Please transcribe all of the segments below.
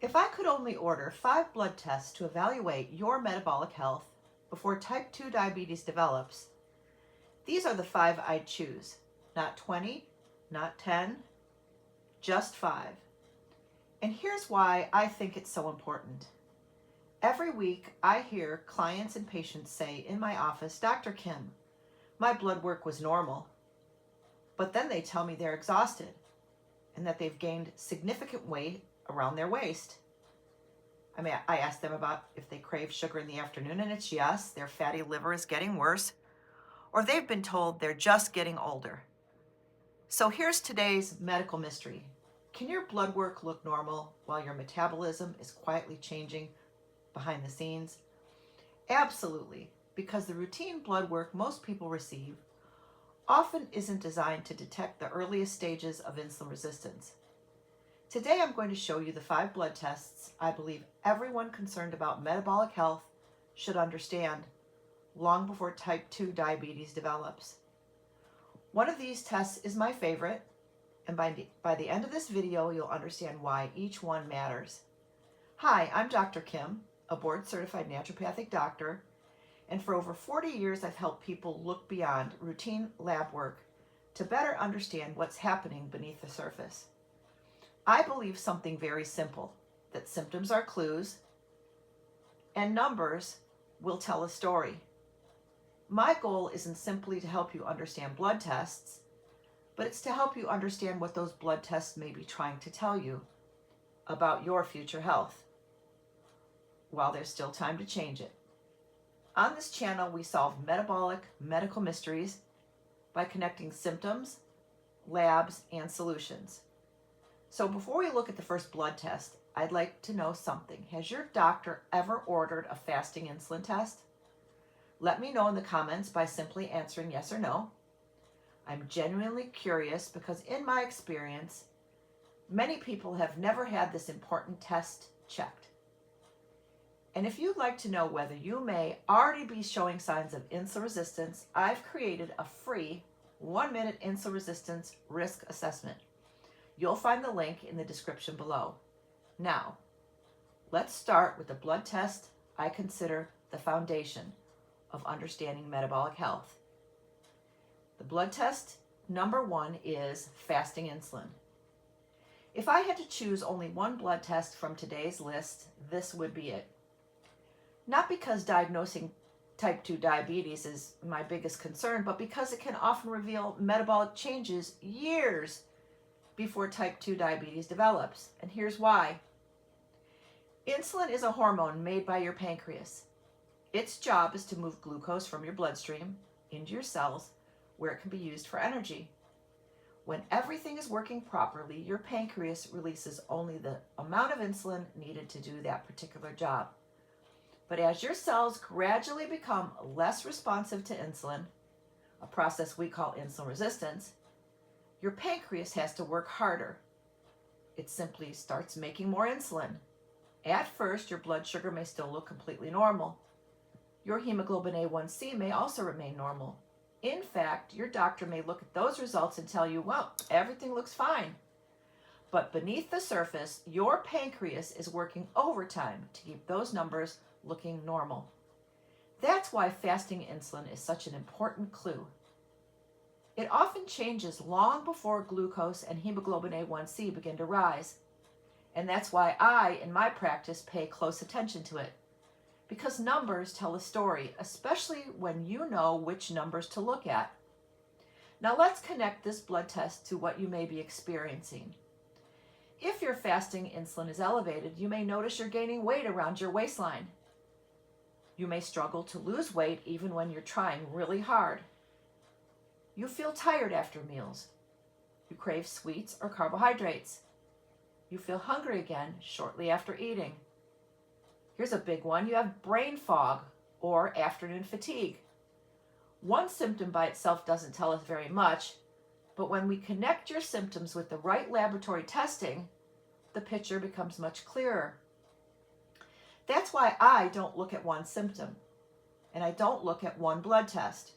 If I could only order 5 blood tests to evaluate your metabolic health before type 2 diabetes develops, these are the 5 I'd choose. Not 20, not 10, just 5. And here's why I think it's so important. Every week I hear clients and patients say in my office, "Dr. Kim, my blood work was normal," but then they tell me they're exhausted and that they've gained significant weight around their waist. I ask them about if they crave sugar in the afternoon, and it's yes, their fatty liver is getting worse, or they've been told they're just getting older. So here's today's medical mystery. Can your blood work look normal while your metabolism is quietly changing behind the scenes? Absolutely, because the routine blood work most people receive often isn't designed to detect the earliest stages of insulin resistance. Today I'm going to show you the 5 blood tests I believe everyone concerned about metabolic health should understand long before type 2 diabetes develops. One of these tests is my favorite, and by the end of this video you'll understand why each one matters. Hi, I'm Dr. Kim, a board-certified naturopathic doctor, and for over 40 years I've helped people look beyond routine lab work to better understand what's happening beneath the surface. I believe something very simple, that symptoms are clues and numbers will tell a story. My goal isn't simply to help you understand blood tests, but it's to help you understand what those blood tests may be trying to tell you about your future health, while there's still time to change it. On this channel, we solve metabolic medical mysteries by connecting symptoms, labs, and solutions. So before we look at the first blood test, I'd like to know something. Has your doctor ever ordered a fasting insulin test? Let me know in the comments by simply answering yes or no. I'm genuinely curious because in my experience, many people have never had this important test checked. And if you'd like to know whether you may already be showing signs of insulin resistance, I've created a free 1-minute insulin resistance risk assessment. You'll find the link in the description below. Now, let's start with the blood test I consider the foundation of understanding metabolic health. The blood test number 1 is fasting insulin. If I had to choose only one blood test from today's list, this would be it. Not because diagnosing type 2 diabetes is my biggest concern, but because it can often reveal metabolic changes years before type 2 diabetes develops. And here's why. Insulin is a hormone made by your pancreas. Its job is to move glucose from your bloodstream into your cells where it can be used for energy. When everything is working properly, your pancreas releases only the amount of insulin needed to do that particular job. But as your cells gradually become less responsive to insulin, a process we call insulin resistance, your pancreas has to work harder. It simply starts making more insulin. At first, your blood sugar may still look completely normal. Your hemoglobin A1C may also remain normal. In fact, your doctor may look at those results and tell you, well, everything looks fine. But beneath the surface, your pancreas is working overtime to keep those numbers looking normal. That's why fasting insulin is such an important clue. It often changes long before glucose and hemoglobin A1C begin to rise. And that's why I, in my practice, pay close attention to it. Because numbers tell a story, especially when you know which numbers to look at. Now let's connect this blood test to what you may be experiencing. If your fasting insulin is elevated, you may notice you're gaining weight around your waistline. You may struggle to lose weight even when you're trying really hard. You feel tired after meals. You crave sweets or carbohydrates. You feel hungry again shortly after eating. Here's a big one. You have brain fog or afternoon fatigue. One symptom by itself doesn't tell us very much, but when we connect your symptoms with the right laboratory testing, the picture becomes much clearer. That's why I don't look at one symptom, and I don't look at one blood test.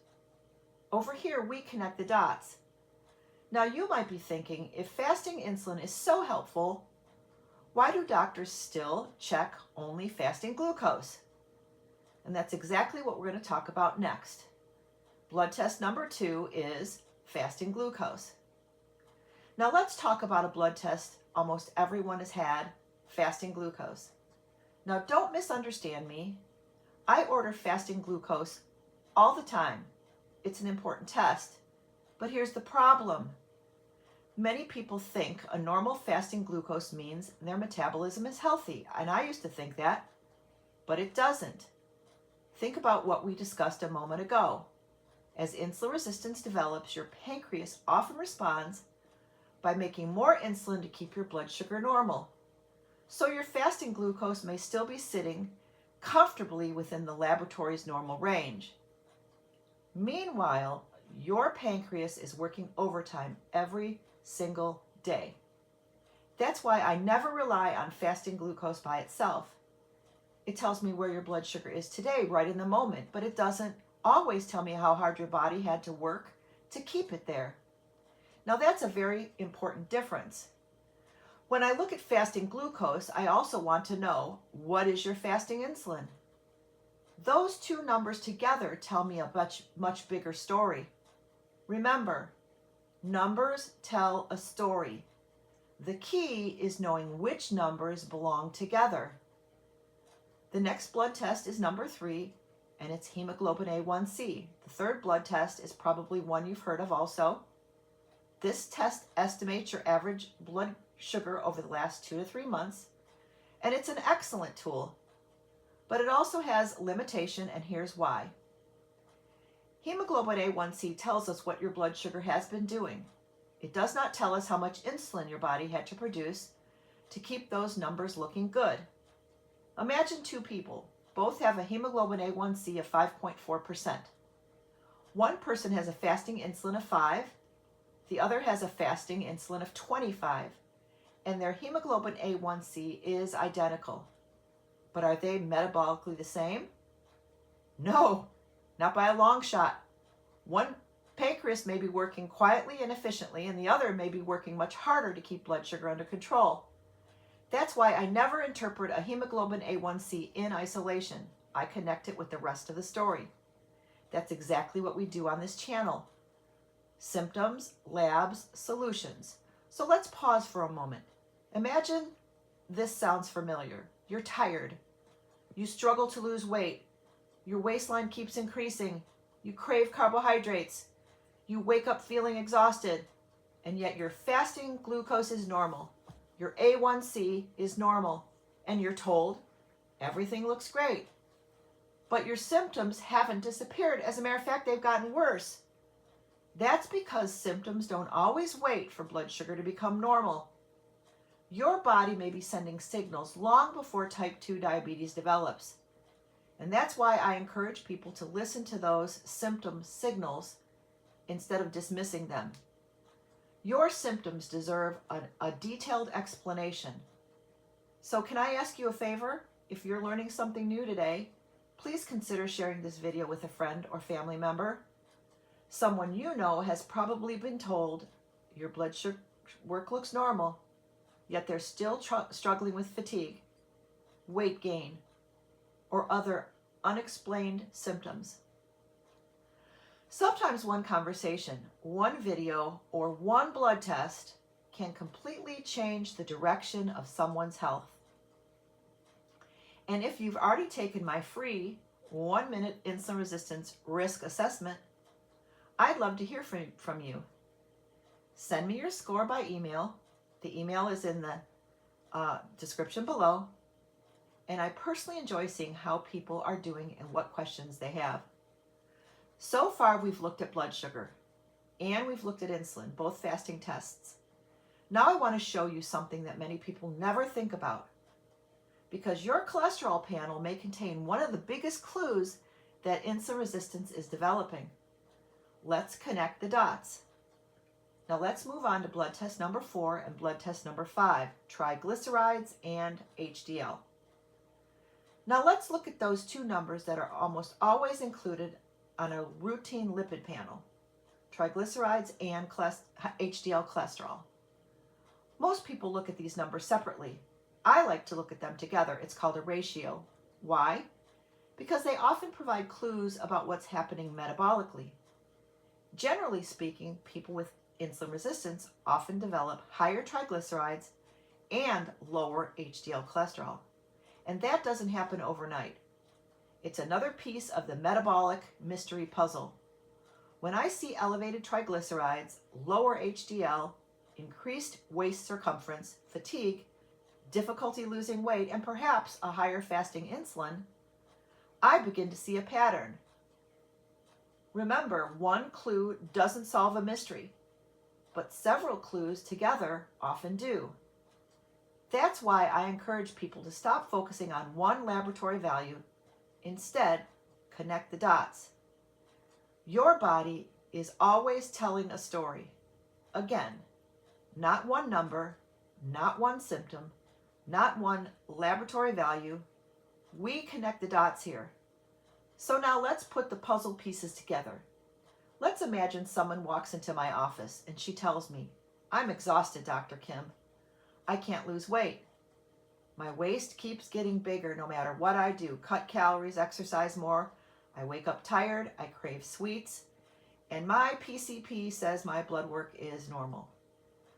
Over here, we connect the dots. Now you might be thinking, if fasting insulin is so helpful, Why do doctors still check only fasting glucose? And that's exactly what we're going to talk about next. Blood test number 2 is fasting glucose. Now let's talk about a blood test almost everyone has had, fasting glucose. Now don't misunderstand me. I order fasting glucose all the time. It's an important test. But here's the problem. Many people think a normal fasting glucose means their metabolism is healthy, and I used to think that, but it doesn't. Think about what we discussed a moment ago. As insulin resistance develops, your pancreas often responds by making more insulin to keep your blood sugar normal. So your fasting glucose may still be sitting comfortably within the laboratory's normal range. Meanwhile, your pancreas is working overtime every single day. That's why I never rely on fasting glucose by itself. It tells me where your blood sugar is today, right in the moment, but it doesn't always tell me how hard your body had to work to keep it there. Now that's a very important difference. When I look at fasting glucose, I also want to know, what is your fasting insulin? Those two numbers together tell me a much bigger story. Remember, numbers tell a story. The key is knowing which numbers belong together. The next blood test is number 3, and it's hemoglobin A1C. The third blood test is probably one you've heard of also. This test estimates your average blood sugar over the last 2 to 3 months, and it's an excellent tool, but it also has limitation, and here's why. Hemoglobin A1C tells us what your blood sugar has been doing. It does not tell us how much insulin your body had to produce to keep those numbers looking good. Imagine 2 people. Both have a hemoglobin A1C of 5.4%. One person has a fasting insulin of 5, the other has a fasting insulin of 25, and their hemoglobin A1C is identical. But are they metabolically the same? No, not by a long shot. One pancreas may be working quietly and efficiently, and the other may be working much harder to keep blood sugar under control. That's why I never interpret a hemoglobin A1C in isolation. I connect it with the rest of the story. That's exactly what we do on this channel. Symptoms, labs, solutions. So let's pause for a moment. Imagine this sounds familiar. You're tired. You struggle to lose weight. Your waistline keeps increasing. You crave carbohydrates. You wake up feeling exhausted, and yet your fasting glucose is normal. Your A1C is normal, and you're told everything looks great. But your symptoms haven't disappeared. As a matter of fact, they've gotten worse. That's because symptoms don't always wait for blood sugar to become normal. Your body may be sending signals long before type 2 diabetes develops. And that's why I encourage people to listen to those symptom signals instead of dismissing them. Your symptoms deserve a detailed explanation. So can I ask you a favor? If you're learning something new today, please consider sharing this video with a friend or family member. Someone you know has probably been told your blood sugar work looks normal, yet they're still struggling with fatigue, weight gain, or other unexplained symptoms. Sometimes one conversation, one video, or one blood test can completely change the direction of someone's health. And if you've already taken my free 1-minute insulin resistance risk assessment, I'd love to hear from you. Send me your score by email. The email is in the description below. And I personally enjoy seeing how people are doing and what questions they have. So far, we've looked at blood sugar and we've looked at insulin, both fasting tests. Now I want to show you something that many people never think about, because your cholesterol panel may contain one of the biggest clues that insulin resistance is developing. Let's connect the dots. Now let's move on to blood test number 4 and blood test number 5, triglycerides and HDL. Now let's look at those 2 numbers that are almost always included on a routine lipid panel, triglycerides and HDL cholesterol. Most people look at these numbers separately. I like to look at them together. It's called a ratio. Why? Because they often provide clues about what's happening metabolically. Generally speaking, people with insulin resistance often develop higher triglycerides and lower HDL cholesterol. And that doesn't happen overnight. It's another piece of the metabolic mystery puzzle. When I see elevated triglycerides, lower HDL, increased waist circumference, fatigue, difficulty losing weight, and perhaps a higher fasting insulin, I begin to see a pattern. Remember, one clue doesn't solve a mystery, but several clues together often do. That's why I encourage people to stop focusing on one laboratory value. Instead, connect the dots. Your body is always telling a story. Again, not one number, not one symptom, not one laboratory value. We connect the dots here. So now let's put the puzzle pieces together. Let's imagine someone walks into my office and she tells me, "I'm exhausted, Dr. Kim. I can't lose weight. My waist keeps getting bigger no matter what I do. Cut calories, exercise more. I wake up tired, I crave sweets, and my PCP says my blood work is normal."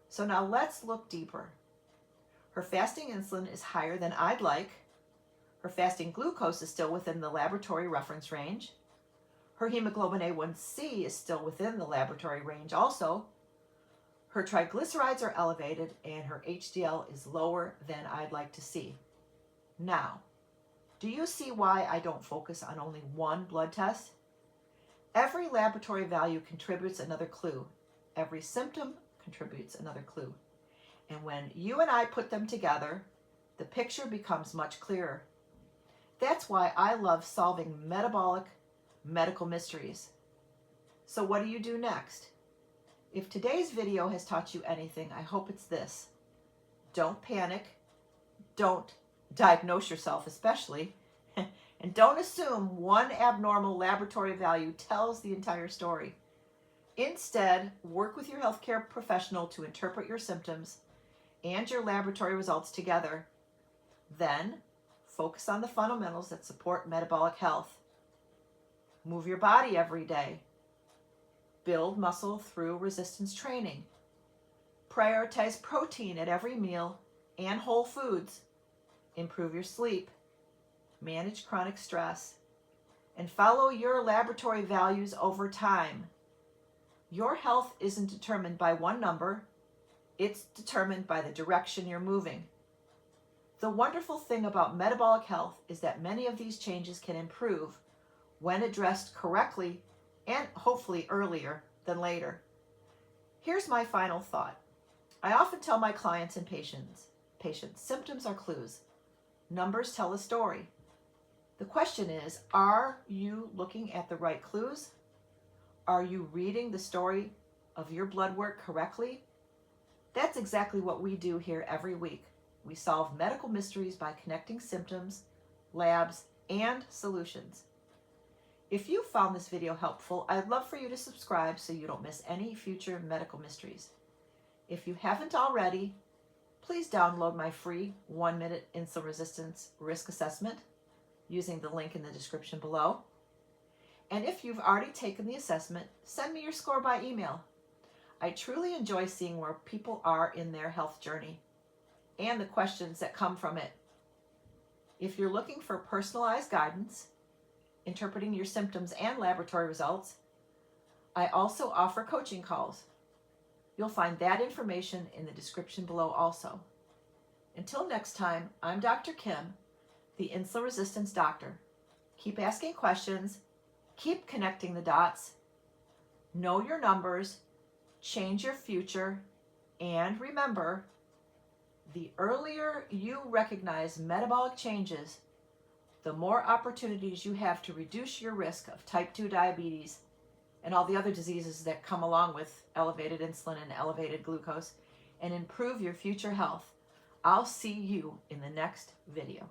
So now let's look deeper. Her fasting insulin is higher than I'd like. Her fasting glucose is still within the laboratory reference range. Her hemoglobin A1C is still within the laboratory range also. Her triglycerides are elevated and her HDL is lower than I'd like to see. Now, do you see why I don't focus on only one blood test? Every laboratory value contributes another clue. Every symptom contributes another clue. And when you and I put them together, the picture becomes much clearer. That's why I love solving metabolic medical mysteries. So what do you do next? If today's video has taught you anything, I hope it's this. Don't panic. Don't diagnose yourself especially. And don't assume one abnormal laboratory value tells the entire story. Instead, work with your healthcare professional to interpret your symptoms and your laboratory results together. Then, focus on the fundamentals that support metabolic health. Move your body every day. Build muscle through resistance training. Prioritize protein at every meal and whole foods. Improve your sleep. Manage chronic stress. And follow your laboratory values over time. Your health isn't determined by one number. It's determined by the direction you're moving. The wonderful thing about metabolic health is that many of these changes can improve when addressed correctly and hopefully earlier than later. Here's my final thought. I often tell my clients and patients, symptoms are clues. Numbers tell a story. The question is, are you looking at the right clues? Are you reading the story of your blood work correctly? That's exactly what we do here every week. We solve medical mysteries by connecting symptoms, labs, and solutions. If you found this video helpful, I'd love for you to subscribe so you don't miss any future medical mysteries. If you haven't already, please download my free 1-minute insulin resistance risk assessment using the link in the description below. And if you've already taken the assessment, send me your score by email. I truly enjoy seeing where people are in their health journey and the questions that come from it. If you're looking for personalized guidance, interpreting your symptoms and laboratory results, I also offer coaching calls. You'll find that information in the description below also. Until next time, I'm Dr. Kim, the Insulin Resistance Doctor. Keep asking questions, keep connecting the dots, know your numbers, change your future, and remember, the earlier you recognize metabolic changes, the more opportunities you have to reduce your risk of type 2 diabetes and all the other diseases that come along with elevated insulin and elevated glucose, and improve your future health. I'll see you in the next video.